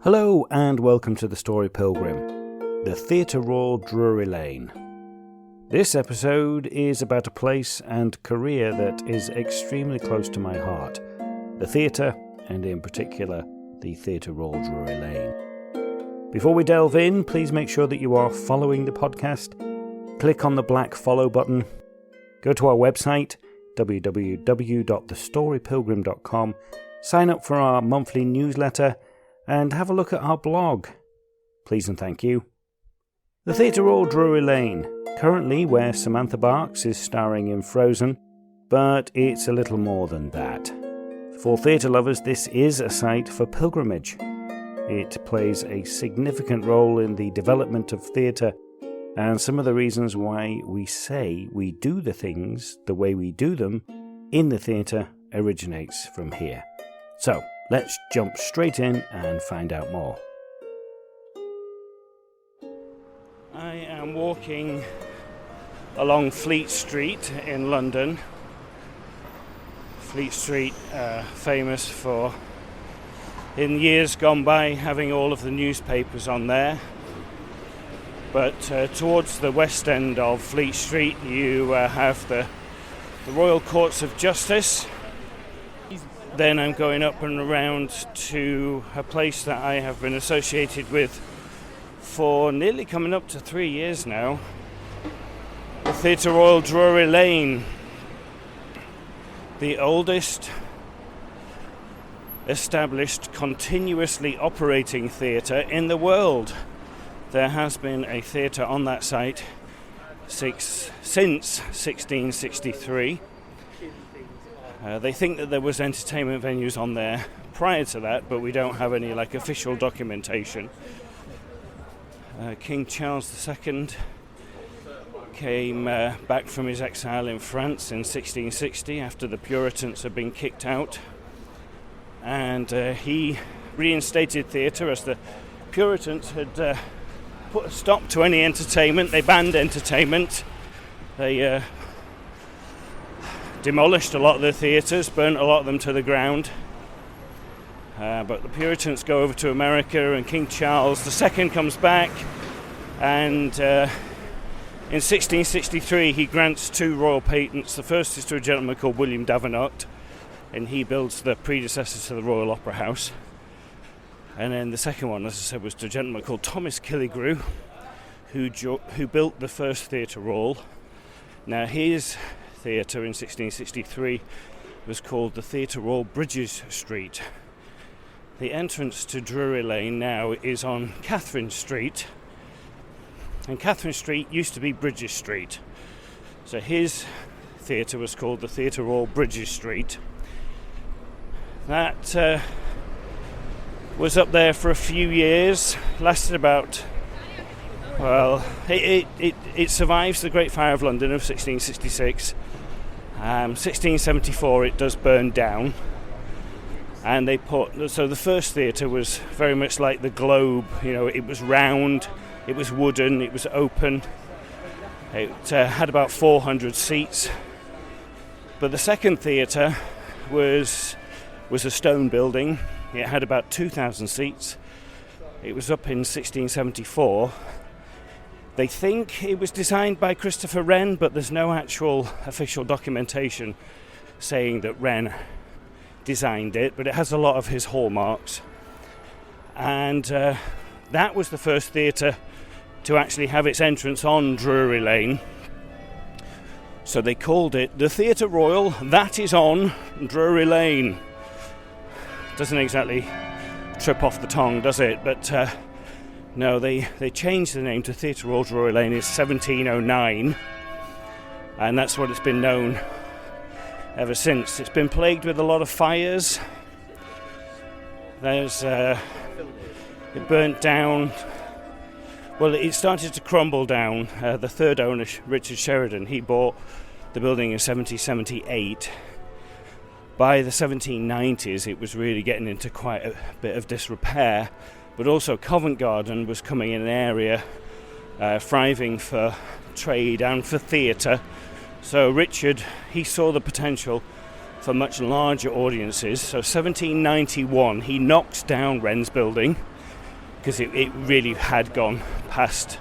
Hello and welcome to the Story Pilgrim, the Theatre Royal Drury Lane. This episode is about a place and career that is extremely close to my heart, the theatre, and in particular, the Theatre Royal Drury Lane. Before we delve in, please make sure that you are following the podcast. Click on the black follow button. Go to our website, www.thestorypilgrim.com, sign up for our monthly newsletter, and have a look at our blog. Please and thank you. The Theatre Royal Drury Lane, currently where Samantha Barks is starring in Frozen, but it's a little more than that. For theatre lovers, this is a site for pilgrimage. It plays a significant role in the development of theatre, and some of the reasons why we say we do the things the way we do them in the theatre originates from here. So, let's jump straight in and find out more. I am walking along Fleet Street in London. Fleet Street, famous for, in years gone by, having all of the newspapers on there. But towards the west end of Fleet Street, you have the Royal Courts of Justice. Then I'm going up and around to a place that I have been associated with for nearly coming up to 3 years now, the Theatre Royal Drury Lane, the oldest established continuously operating theatre in the world. There has been a theatre on that site since 1663. They think that there was entertainment venues on there prior to that, but we don't have any official documentation. King Charles II came back from his exile in France in 1660 after the Puritans had been kicked out, and he reinstated theatre as the Puritans had put a stop to any entertainment. They banned entertainment. They demolished a lot of the theatres, burnt a lot of them to the ground. But the Puritans go over to America, and King Charles II comes back, and in 1663 he grants 2 royal patents. The first is to a gentleman called William Davenant, and he builds the predecessor to the Royal Opera House. And then the second one, as I said, was to a gentleman called Thomas Killigrew, who built the first Theatre Royal. Now his theatre in 1663 was called the Theatre Royal Bridges Street. The entrance to Drury Lane now is on Catherine Street, and Catherine Street used to be Bridges Street. So his theatre was called the Theatre Royal Bridges Street. That was up there for a few years, lasted about, it survives the Great Fire of London of 1666. 1674 it does burn down, and so the first theatre was very much like the Globe. It was round, it was wooden, it was open, it had about 400 seats. But the second theatre was a stone building. It had about 2,000 seats. It was up in 1674. They think it was designed by Christopher Wren, but there's no actual official documentation saying that Wren designed it, but it has a lot of his hallmarks. And that was the first theatre to actually have its entrance on Drury Lane. So they called it the Theatre Royal that is on Drury Lane. Doesn't exactly trip off the tongue, does it? But no, they changed the name to Theatre Royal Drury Lane in 1709, and that's what it's been known ever since. It's been plagued with a lot of fires. It burnt down. Well, it started to crumble down. The third owner, Richard Sheridan, he bought the building in 1778. By the 1790s, it was really getting into quite a bit of disrepair. But also Covent Garden was coming in an area thriving for trade and for theatre. So Richard, he saw the potential for much larger audiences. So 1791, he knocks down Wren's building because it really had gone past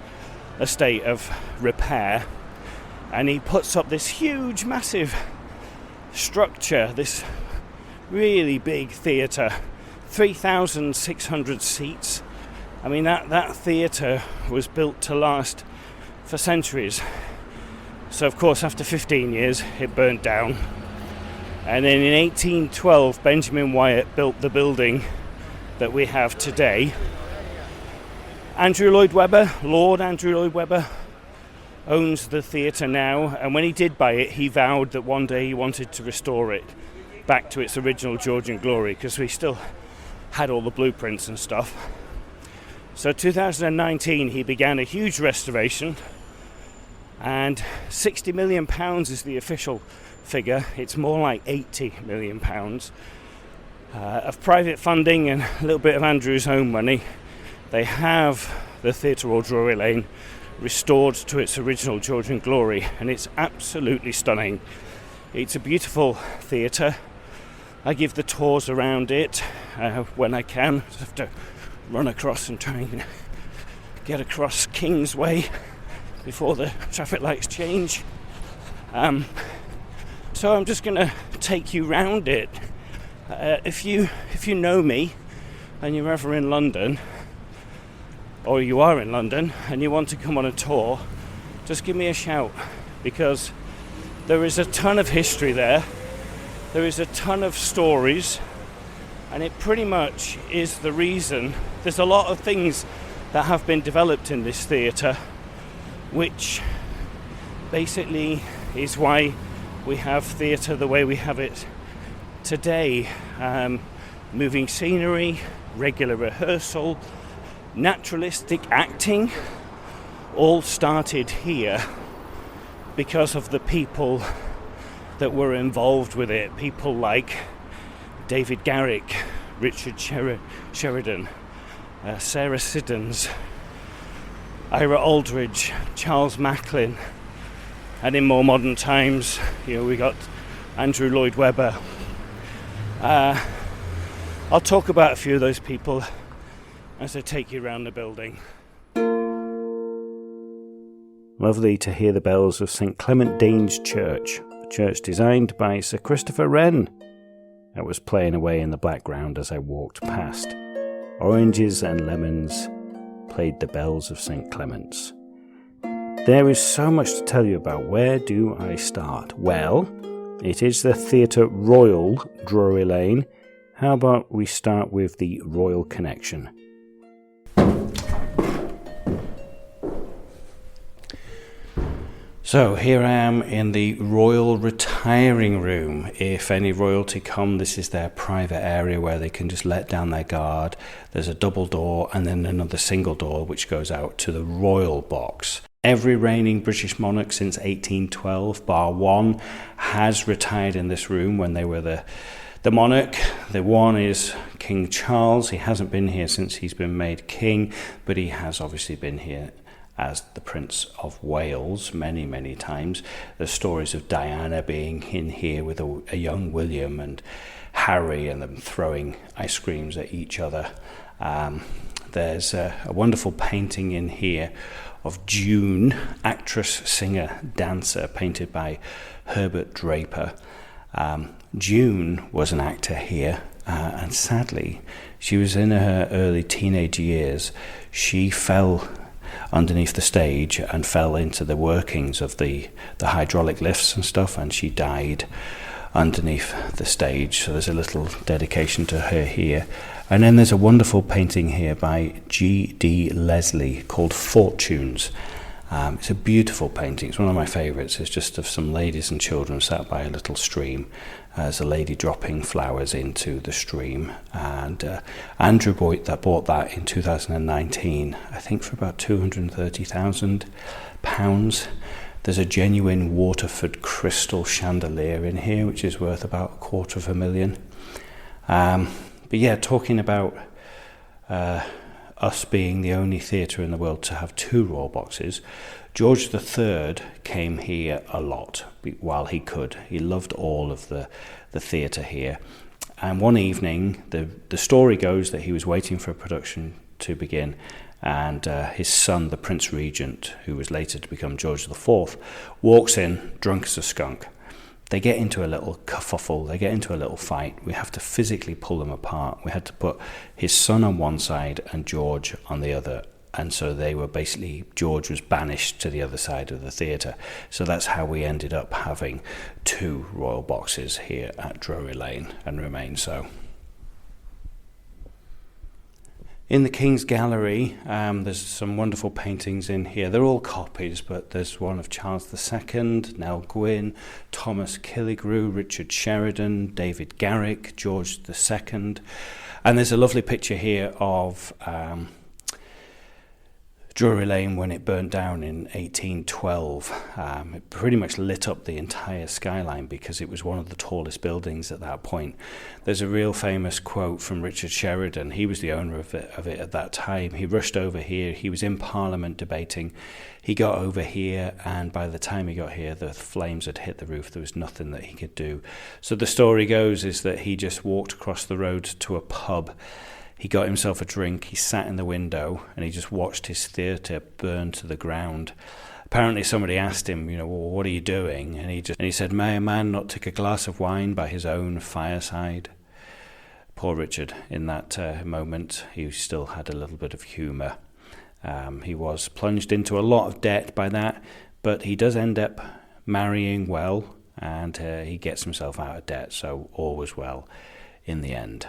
a state of repair. And he puts up this huge, massive structure, this really big theatre, 3,600 seats. I mean, that theatre was built to last for centuries. So, of course, after 15 years, it burnt down. And then in 1812, Benjamin Wyatt built the building that we have today. Andrew Lloyd Webber, Lord Andrew Lloyd Webber, owns the theatre now, and when he did buy it, he vowed that one day he wanted to restore it back to its original Georgian glory, because we still had all the blueprints and stuff. So 2019 he began a huge restoration, and £60 million is the official figure. It's more like £80 million of private funding and a little bit of Andrew's own money. They have the Theatre Royal Drury Lane restored to its original Georgian glory, and it's absolutely stunning. It's a beautiful theatre. I give the tours around it when I can. I have to run across and try and get across Kingsway before the traffic lights change. So I'm just going to take you round it. If you know me and you're ever in London, or you are in London and you want to come on a tour, just give me a shout, because there is a ton of history there. There is a ton of stories, and it pretty much is the reason. There's a lot of things that have been developed in this theatre, which basically is why we have theatre the way we have it today. Moving scenery, regular rehearsal, naturalistic acting, all started here because of the people that were involved with it. People like David Garrick, Richard Sheridan, Sarah Siddons, Ira Aldridge, Charles Macklin, and in more modern times, we got Andrew Lloyd Webber. I'll talk about a few of those people as I take you around the building. Lovely to hear the bells of St Clement Danes Church, a church designed by Sir Christopher Wren. That was playing away in the background as I walked past. Oranges and lemons played the bells of St Clement's. There is so much to tell you about. Where do I start? Well, it is the Theatre Royal Drury Lane. How about we start with the Royal Connection? So here I am in the Royal Retiring Room. If any royalty come, this is their private area where they can just let down their guard. There's a double door and then another single door which goes out to the Royal Box. Every reigning British monarch since 1812, bar one, has retired in this room when they were the monarch. The one is King Charles. He hasn't been here since he's been made king, but he has obviously been here as the Prince of Wales many, many times. There's stories of Diana being in here with a young William and Harry, and them throwing ice creams at each other. There's a wonderful painting in here of June, actress, singer, dancer, painted by Herbert Draper. June was an actor here, and sadly, she was in her early teenage years. She fell underneath the stage and fell into the workings of the hydraulic lifts and stuff, and she died underneath the stage. So there's a little dedication to her here. And then there's a wonderful painting here by G.D. Leslie called Fortunes. It's a beautiful painting. It's one of my favourites. It's just of some ladies and children sat by a little stream. There's a lady dropping flowers into the stream. And Andrew bought that in 2019, I think for about £230,000. There's a genuine Waterford crystal chandelier in here, which is worth about £250,000. But yeah, talking about us being the only theatre in the world to have two royal boxes, George III came here a lot while he could. He loved all of the theatre here. And one evening, the story goes that he was waiting for a production to begin. And his son, the Prince Regent, who was later to become George IV, walks in drunk as a skunk. They get into a little kerfuffle, they get into a little fight. We have to physically pull them apart. We had to put his son on one side and George on the other. And so they were basically, George was banished to the other side of the theatre. So that's how we ended up having 2 royal boxes here at Drury Lane, and remain so. In the King's Gallery, there's some wonderful paintings in here. They're all copies, but there's one of Charles II, Nell Gwyn, Thomas Killigrew, Richard Sheridan, David Garrick, George II. And there's a lovely picture here of Drury Lane when it burnt down in 1812. It pretty much lit up the entire skyline because it was one of the tallest buildings at that point. There's a real famous quote from Richard Sheridan. He was the owner of it at that time. He rushed over here. He was in Parliament debating. He got over here, and by the time he got here, the flames had hit the roof. There was nothing that he could do. So the story goes is that he just walked across the road to a pub. He got himself a drink, he sat in the window, and he just watched his theatre burn to the ground. Apparently somebody asked him, well, what are you doing? And he said, may a man not take a glass of wine by his own fireside? Poor Richard, in that moment, he still had a little bit of humour. He was plunged into a lot of debt by that, but he does end up marrying well, and he gets himself out of debt, so all was well in the end.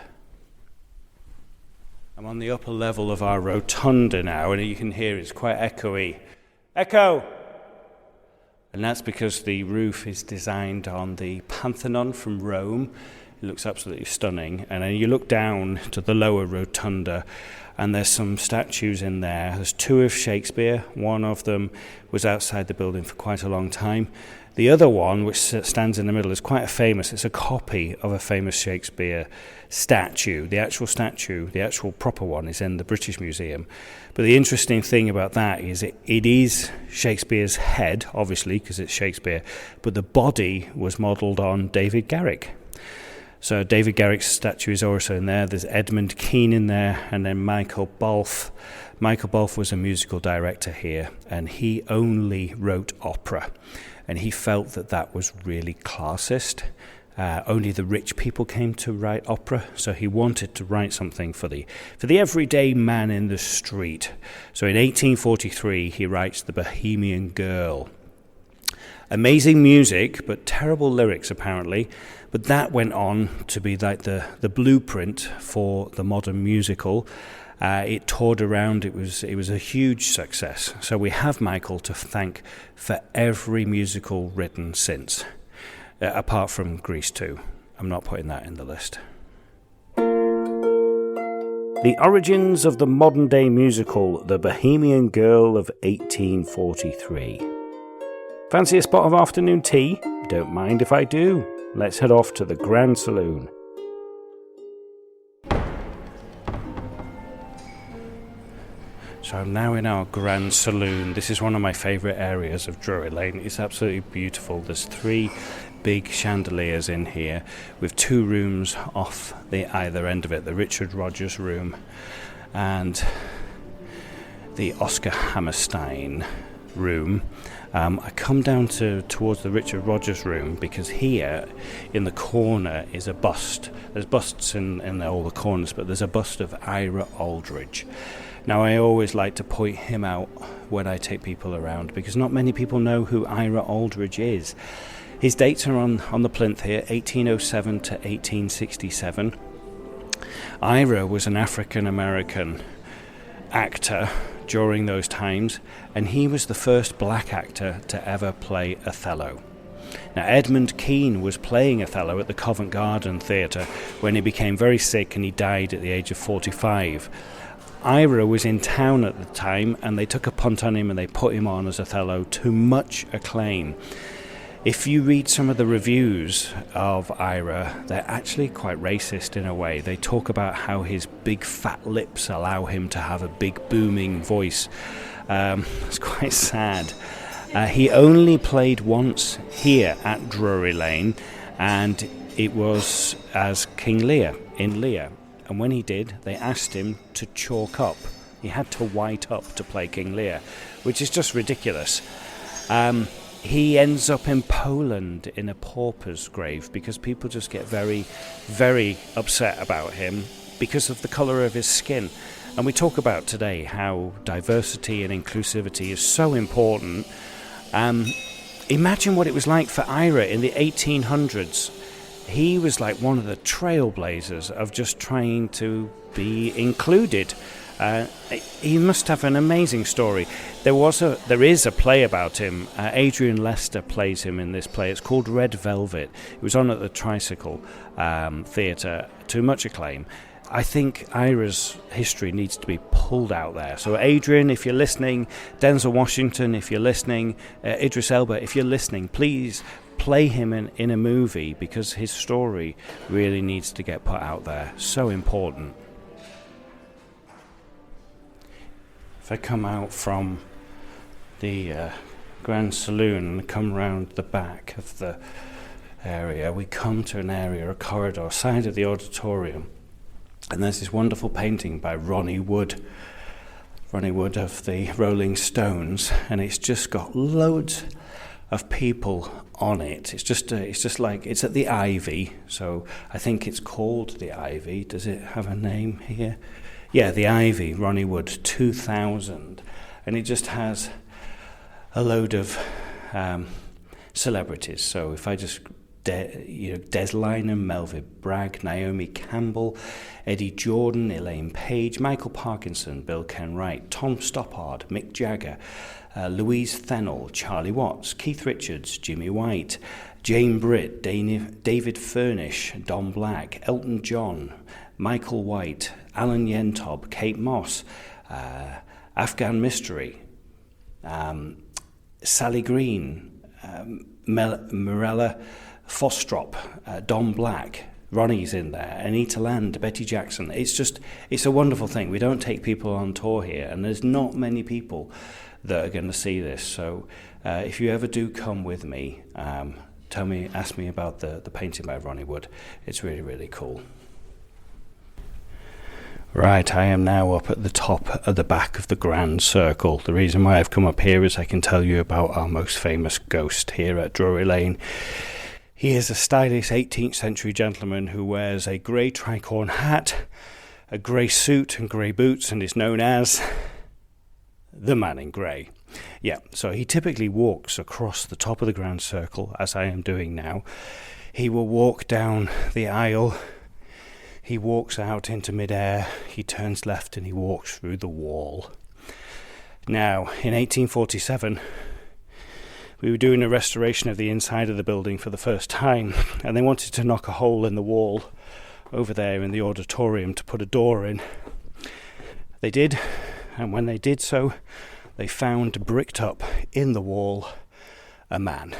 I'm on the upper level of our rotunda now, and you can hear it's quite echoey. Echo! And that's because the roof is designed on the Pantheon from Rome. It looks absolutely stunning. And then you look down to the lower rotunda, and there's some statues in there. There's 2 of Shakespeare. One of them was outside the building for quite a long time. The other one, which stands in the middle, is quite famous. It's a copy of a famous Shakespeare statue. The actual proper one, is in the British Museum. But the interesting thing about that is it is Shakespeare's head, obviously, because it's Shakespeare, but the body was modelled on David Garrick. So David Garrick's statue is also in there. There's Edmund Kean in there, and then Michael Balfe. Michael Balfe was a musical director here, and he only wrote opera. And he felt that was really classist. Only the rich people came to write opera, so he wanted to write something for the everyday man in the street. So in 1843, he writes The Bohemian Girl. Amazing music, but terrible lyrics apparently. But that went on to be like the blueprint for the modern musical. It toured around. It was a huge success. So we have Michael to thank for every musical written since, apart from Grease 2. I'm not putting that in the list. The origins of the modern-day musical, The Bohemian Girl of 1843. Fancy a spot of afternoon tea? Don't mind if I do. Let's head off to the Grand Saloon. So I'm now in our Grand Saloon. This is one of my favourite areas of Drury Lane. It's absolutely beautiful. There's 3 big chandeliers in here with 2 rooms off the either end of it. The Richard Rogers room and the Oscar Hammerstein room. I come down towards the Richard Rogers room because here in the corner is a bust. There's busts in all the corners, but there's a bust of Ira Aldridge. Now, I always like to point him out when I take people around because not many people know who Ira Aldridge is. His dates are on the plinth here, 1807 to 1867. Ira was an African-American actor during those times, and he was the first black actor to ever play Othello. Now, Edmund Kean was playing Othello at the Covent Garden Theatre when he became very sick and he died at the age of 45. Ira was in town at the time, and they took a punt on him and they put him on as Othello to much acclaim. If you read some of the reviews of Ira, they're actually quite racist in a way. They talk about how his big fat lips allow him to have a big booming voice. It's quite sad. He only played once here at Drury Lane, and it was as King Lear in Lear. And when he did, they asked him to chalk up He had to white up to play King Lear, which is just ridiculous. He ends up in Poland in a pauper's grave because people just get very, very upset about him because of the colour of his skin. And we talk about today how diversity and inclusivity is so important. Imagine what it was like for Ira in the 1800s. He was like one of the trailblazers of just trying to be included. He must have an amazing story. There is a play about him. Adrian Lester plays him in this play. It's called Red Velvet. It was on at the Tricycle Theatre to much acclaim. I think Ira's history needs to be pulled out there. So Adrian, if you're listening, Denzel Washington, if you're listening, Idris Elba, if you're listening, please play him in a movie because his story really needs to get put out there. So important. If I come out from the Grand Saloon and come round the back of the area, we come to an area, a corridor, side of the auditorium. And there's this wonderful painting by Ronnie Wood of the Rolling Stones, and it's just got loads of people on it. It's just like it's at the Ivy, so I think it's called the Ivy. Does it have a name here? Yeah, the Ivy, Ronnie Wood 2000, and it just has a load of celebrities. So if I just Des Lynam, Melvin Bragg, Naomi Campbell, Eddie Jordan, Elaine Page, Michael Parkinson, Bill Kenwright, Tom Stoppard, Mick Jagger, Louise Fennell, Charlie Watts, Keith Richards, Jimmy White, Jane Britt, David Furnish, Don Black, Elton John, Michael White, Alan Yentob, Kate Moss, Afghan Mystery, Sally Green, Mirella Fostrop, Don Black, Ronnie's in there, Anita Land, Betty Jackson. It's a wonderful thing. We don't take people on tour here, and there's not many people that are going to see this. So if you ever do come with me, ask me about the painting by Ronnie Wood. It's really, really cool. Right, I am now up at the top of the back of the Grand Circle. The reason why I've come up here is I can tell you about our most famous ghost here at Drury Lane. He is a stylish 18th century gentleman who wears a grey tricorn hat, a grey suit and grey boots, and is known as the Man in Grey. Yeah, so he typically walks across the top of the Grand Circle, as I am doing now. He will walk down the aisle. He walks out into midair, he turns left and he walks through the wall. Now, in 1847, we were doing a restoration of the inside of the building for the first time, and they wanted to knock a hole in the wall over there in the auditorium to put a door in. They did, and when they did so, they found bricked up in the wall a man.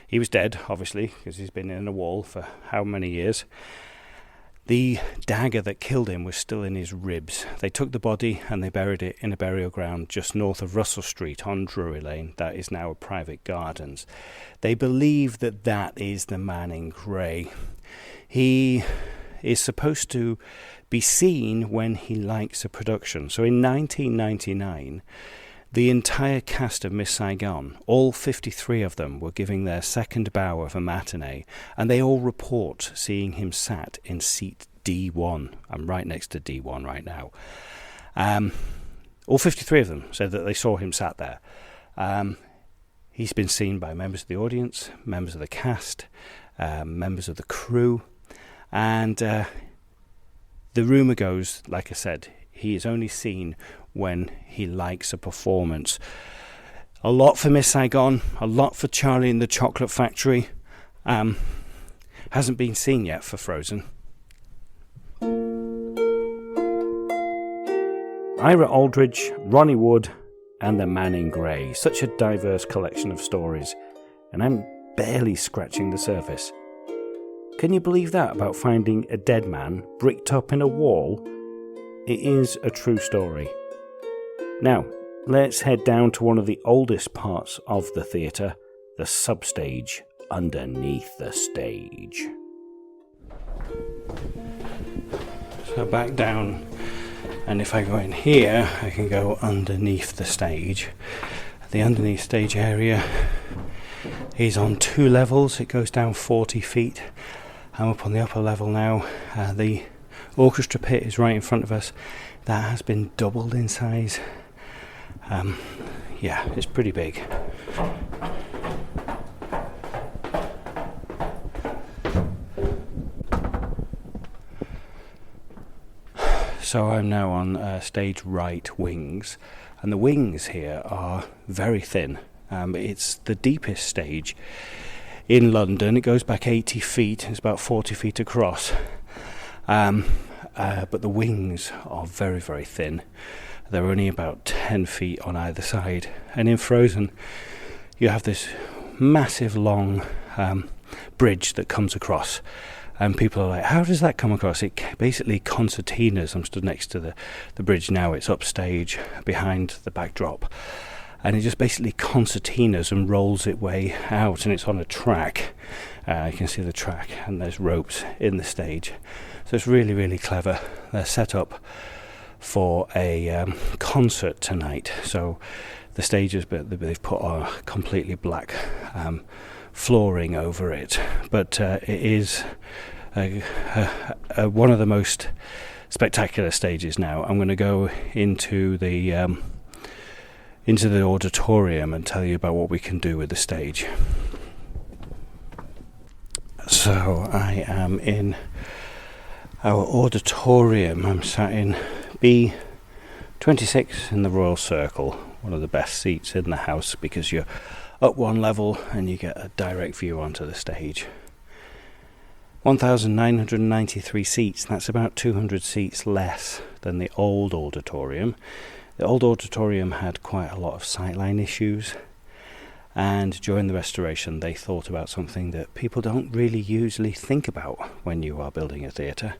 He was dead, obviously, because he's been in a wall for how many years. The dagger that killed him was still in his ribs. They took the body and they buried it in a burial ground just north of Russell Street on Drury Lane. That is now a private gardens. They believe that is the Man in Grey. He is supposed to be seen when he likes a production. So in 1999, the entire cast of Miss Saigon, all 53 of them, were giving their second bow of a matinee, and they all report seeing him sat in seat D1. I'm right next to D1 right now. All 53 of them said that they saw him sat there. He's been seen by members of the audience, members of the cast, members of the crew, and the rumour goes, like I said, he is only seen when he likes a performance. A lot for Miss Saigon, a lot for Charlie and the Chocolate Factory. Hasn't been seen yet for Frozen. Ira Aldridge, Ronnie Wood, and the Man in Grey. Such a diverse collection of stories, and I'm barely scratching the surface. Can you believe that about finding a dead man bricked up in a wall? It is a true story. Now, let's head down to one of the oldest parts of the theatre, the substage underneath the stage. So back down And if I go in here, I can go underneath the stage. The underneath stage area is on 2 levels. It goes down 40 feet. I'm up on the upper level now. The orchestra pit is right in front of us. That has been doubled in size. Yeah, it's pretty big. So I'm now on stage right wings, and the wings here are very thin. It's the deepest stage in London. It goes back 80 feet, it's about 40 feet across. But the wings are very, very thin. They're only about 10 feet on either side. And in Frozen, you have this massive long bridge that comes across. And people are like, how does that come across? It basically concertinas. I'm stood next to the bridge now. It's upstage behind the backdrop. And it just basically concertinas and rolls its way out. And it's on a track. You can see the track, and there's ropes in the stage. So it's really, really clever. They're set up for a concert tonight. So the stages, they've put a completely black flooring over it. But it is one of the most spectacular stages now. I'm going to go into the auditorium and tell you about what we can do with the stage. So I am in our auditorium. I'm sat in B26 in the Royal Circle, one of the best seats in the house because you're up 1 level and you get a direct view onto the stage. 1,993 seats. That's about 200 seats less than the old auditorium. The old auditorium had quite a lot of sightline issues, and during the restoration they thought about something that people don't really usually think about when you are building a theatre,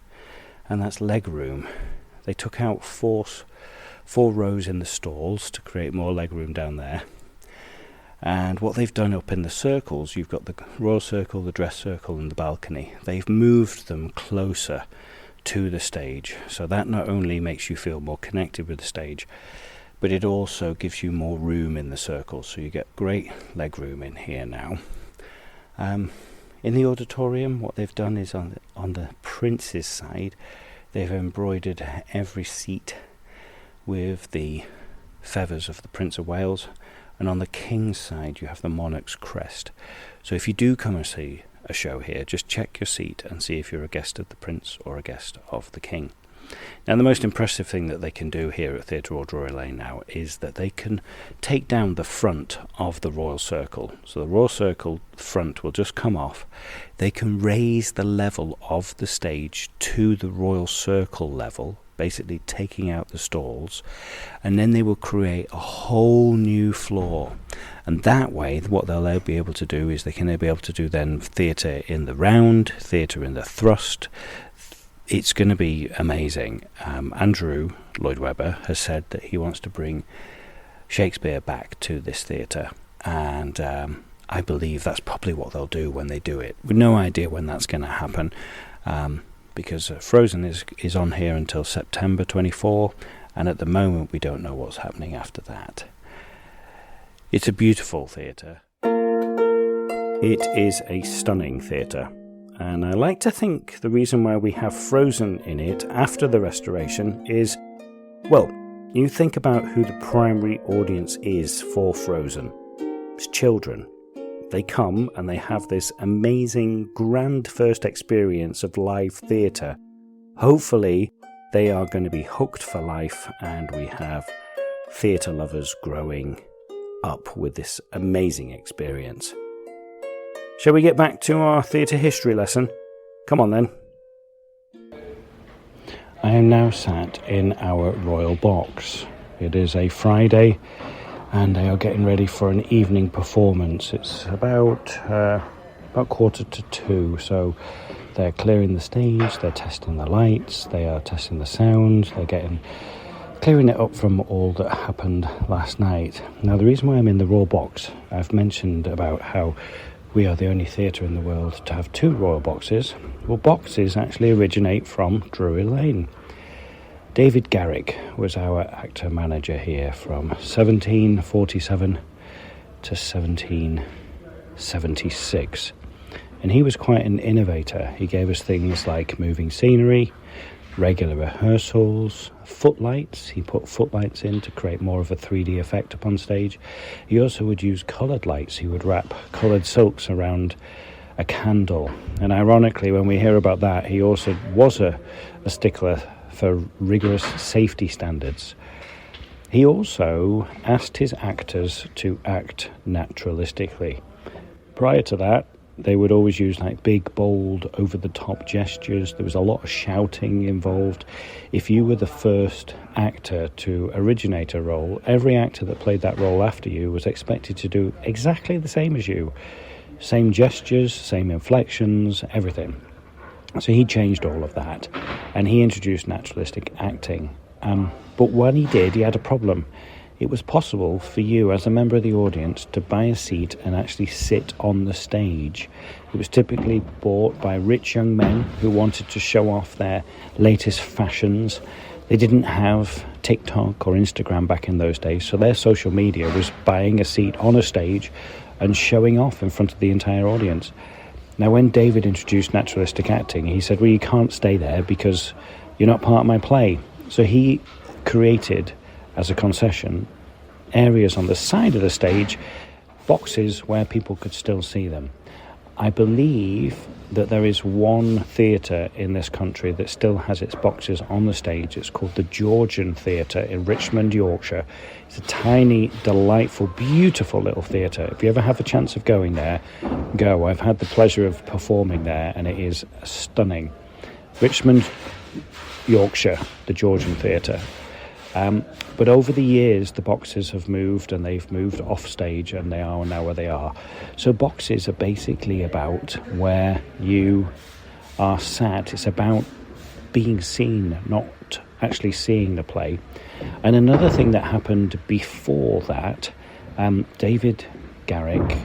and that's leg room. They took out four rows in the stalls to create more leg room down there. And what they've done up in the circles, you've got the Royal Circle, the Dress Circle and the balcony. They've moved them closer to the stage. So that not only makes you feel more connected with the stage, but it also gives you more room in the circles. So you get great leg room in here now. In the auditorium, what they've done is on the Prince's side, they've embroidered every seat with the feathers of the Prince of Wales. And on the King's side, you have the monarch's crest. So if you do come and see a show here, just check your seat and see if you're a guest of the Prince or a guest of the King. Now, the most impressive thing that they can do here at Theatre Royal Drury Lane now is that they can take down the front of the Royal Circle. So the Royal Circle front will just come off. They can raise the level of the stage to the Royal Circle level, basically taking out the stalls, and then they will create a whole new floor. And that way, what they'll be able to do is they can be able to do then theatre in the round, theatre in the thrust. It's going to be amazing. Andrew Lloyd Webber has said that he wants to bring Shakespeare back to this theatre, and I believe that's probably what they'll do when they do it. We've no idea when that's going to happen, because Frozen is on here until September 24, and at the moment we don't know what's happening after that. It's a beautiful theatre. It is a stunning theatre, and I like to think the reason why we have Frozen in it after the restoration is, well, you think about who the primary audience is for Frozen. It's children. They come and they have this amazing, grand first experience of live theatre. Hopefully, they are going to be hooked for life, and we have theatre lovers growing up with this amazing experience. Shall we get back to our theatre history lesson? Come on then. I am now sat in our royal box. It is a Friday, and they are getting ready for an evening performance. It's about 1:45, so they're clearing the stage, they're testing the lights, they are testing the sound, they're clearing it up from all that happened last night. Now, the reason why I'm in the royal box, I've mentioned about how we are the only theatre in the world to have 2 royal boxes. Well, boxes actually originate from Drury Lane. David Garrick was our actor-manager here from 1747 to 1776. And he was quite an innovator. He gave us things like moving scenery, regular rehearsals, footlights. He put footlights in to create more of a 3D effect upon stage. He also would use coloured lights. He would wrap coloured silks around a candle. And ironically, when we hear about that, he also was a stickler for rigorous safety standards. He also asked his actors to act naturalistically. Prior to that, they would always use like big, bold, over-the-top gestures. There was a lot of shouting involved. If you were the first actor to originate a role, every actor that played that role after you was expected to do exactly the same as you. Same gestures, same inflections, everything. So he changed all of that, and he introduced naturalistic acting. But when he did, he had a problem. It was possible for you as a member of the audience to buy a seat and actually sit on the stage. It was typically bought by rich young men who wanted to show off their latest fashions. They didn't have TikTok or Instagram back in those days, so their social media was buying a seat on a stage and showing off in front of the entire audience. Now, when David introduced naturalistic acting, he said, well, you can't stay there because you're not part of my play. So he created, as a concession, areas on the side of the stage, boxes where people could still see them. I believe that there is one theatre in this country that still has its boxes on the stage. It's called the Georgian Theatre in Richmond, Yorkshire. It's a tiny, delightful, beautiful little theatre. If you ever have a chance of going there, go. I've had the pleasure of performing there, and it is stunning. Richmond, Yorkshire, the Georgian Theatre. But over the years, the boxes have moved, and they've moved off stage, and they are now where they are. So boxes are basically about where you are sat. It's about being seen, not actually seeing the play. And another thing that happened before that, David Garrick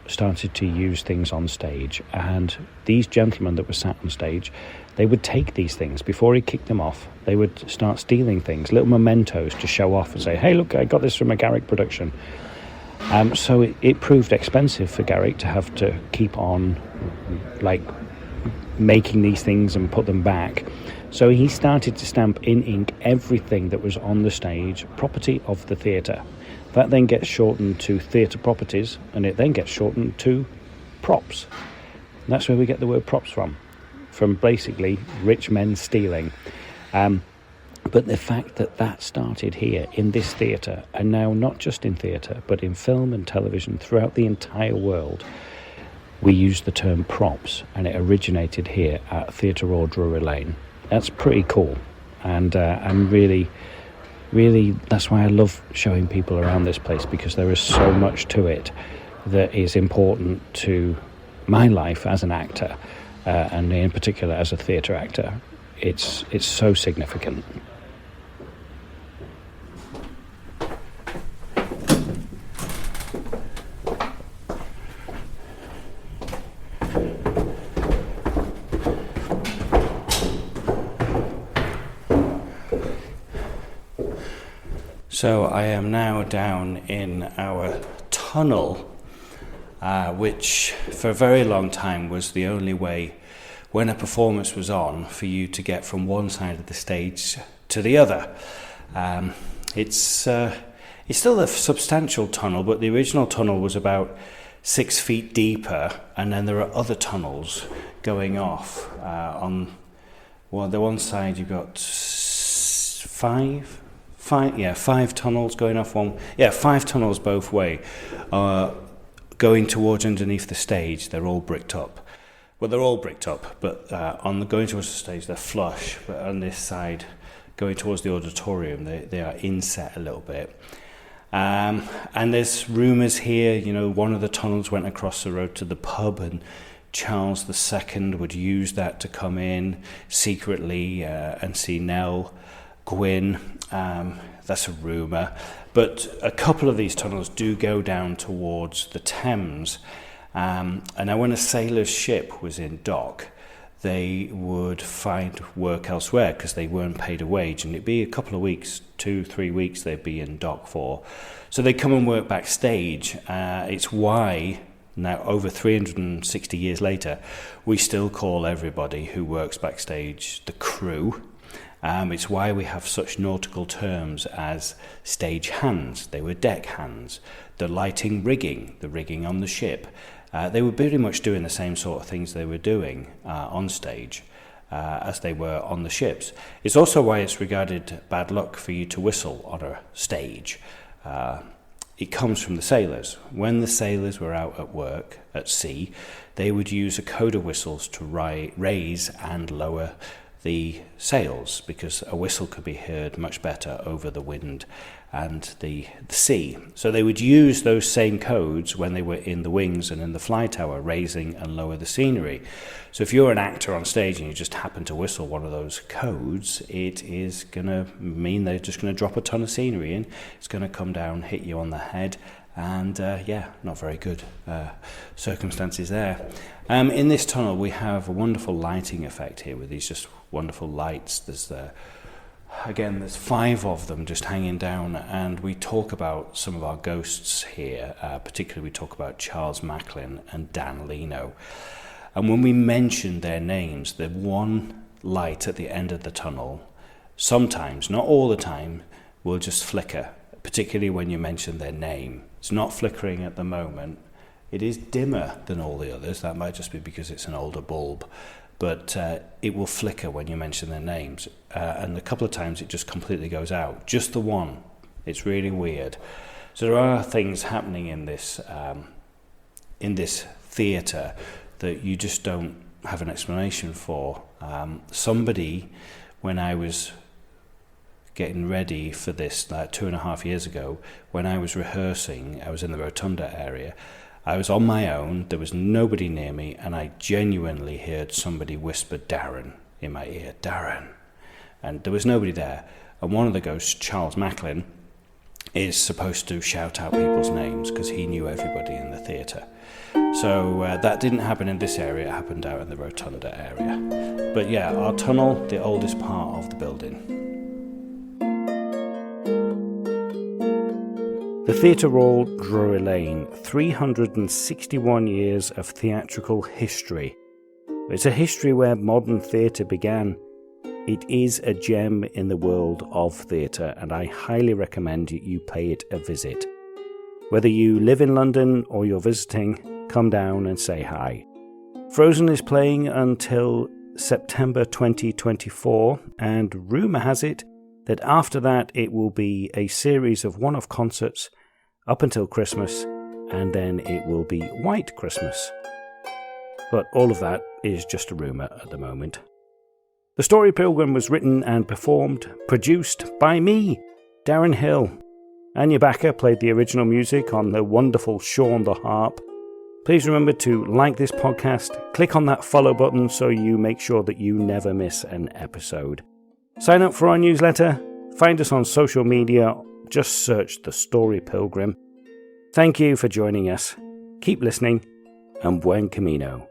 started to use things on stage, and these gentlemen that were sat on stage, they would take these things before he kicked them off. They would start stealing things, little mementos to show off and say, hey, look, I got this from a Garrick production. So it proved expensive for Garrick to have to keep on like making these things and put them back. So he started to stamp in ink everything that was on the stage, property of the theatre. That then gets shortened to theatre properties, and it then gets shortened to props. And that's where we get the word props from basically rich men stealing. But the fact that started here in this theatre, and now not just in theatre, but in film and television throughout the entire world, we use the term props, and it originated here at Theatre Royal Drury Lane. That's pretty cool, and I'm really, that's why I love showing people around this place, because there is so much to it that is important to my life as an actor, and in particular as a theatre actor. It's so significant. So I am now down in our tunnel, which for a very long time was the only way when a performance was on for you to get from one side of the stage to the other. It's still a substantial tunnel, but the original tunnel was about 6 feet deeper, and then there are other tunnels going off. On the one side you've got five tunnels going off one. Yeah, 5 tunnels both way, going towards underneath the stage. They're all bricked up. Well, they're all bricked up, but going towards the stage, they're flush. But on this side, going towards the auditorium, they are inset a little bit. And there's rumours here, one of the tunnels went across the road to the pub, and Charles II would use that to come in secretly and see Nell Gwyn. That's a rumour. But a couple of these tunnels do go down towards the Thames. And now when a sailor's ship was in dock, they would find work elsewhere because they weren't paid a wage, and it'd be a couple of weeks, 2-3 weeks they'd be in dock for. So they'd come and work backstage. It's why now, over 360 years later, we still call everybody who works backstage the crew. It's why we have such nautical terms as stage hands. They were deck hands. The lighting rigging, the rigging on the ship. They were pretty much doing the same sort of things they were doing on stage as they were on the ships. It's also why it's regarded bad luck for you to whistle on a stage. It comes from the sailors. When the sailors were out at work at sea, they would use a code of whistles to raise and lower the sails, because a whistle could be heard much better over the wind and the sea. So they would use those same codes when they were in the wings and in the fly tower, raising and lower the scenery. So if you're an actor on stage and you just happen to whistle one of those codes, it is going to mean they're just going to drop a ton of scenery in. It's going to come down, hit you on the head, and not very good circumstances there. In this tunnel we have a wonderful lighting effect here with these just wonderful lights. There's 5 of them just hanging down, and we talk about some of our ghosts here. Particularly we talk about Charles Macklin and Dan Leno. And when we mention their names, the one light at the end of the tunnel, sometimes, not all the time, will just flicker, particularly when you mention their name. It's not flickering at the moment. It is dimmer than all the others. That might just be because it's an older bulb. But it will flicker when you mention their names. And a couple of times it just completely goes out. Just the one. It's really weird. So there are things happening in this theatre that you just don't have an explanation for. Somebody, when I was getting ready for this, like 2.5 years ago, when I was rehearsing, I was in the Rotunda area. I was on my own, there was nobody near me, and I genuinely heard somebody whisper Darren in my ear, Darren. And there was nobody there. And one of the ghosts, Charles Macklin, is supposed to shout out people's names because he knew everybody in the theatre. So that didn't happen in this area, it happened out in the Rotunda area. But yeah, our tunnel, the oldest part of the building. The Theatre Royal Drury Lane, 361 years of theatrical history. It's a history where modern theatre began. It is a gem in the world of theatre, and I highly recommend you pay it a visit. Whether you live in London or you're visiting, come down and say hi. Frozen is playing until September 2024, and rumour has it that after that it will be a series of one-off concerts up until Christmas, and then it will be White Christmas. But all of that is just a rumour at the moment. The Story Pilgrim was written and produced by me, Darren Hill. Anya Backer played the original music on the wonderful Sean the Harp. Please remember to like this podcast, click on that follow button so you make sure that you never miss an episode. Sign up for our newsletter, find us on social media, just search The Story Pilgrim. Thank you for joining us. Keep listening, and buen camino.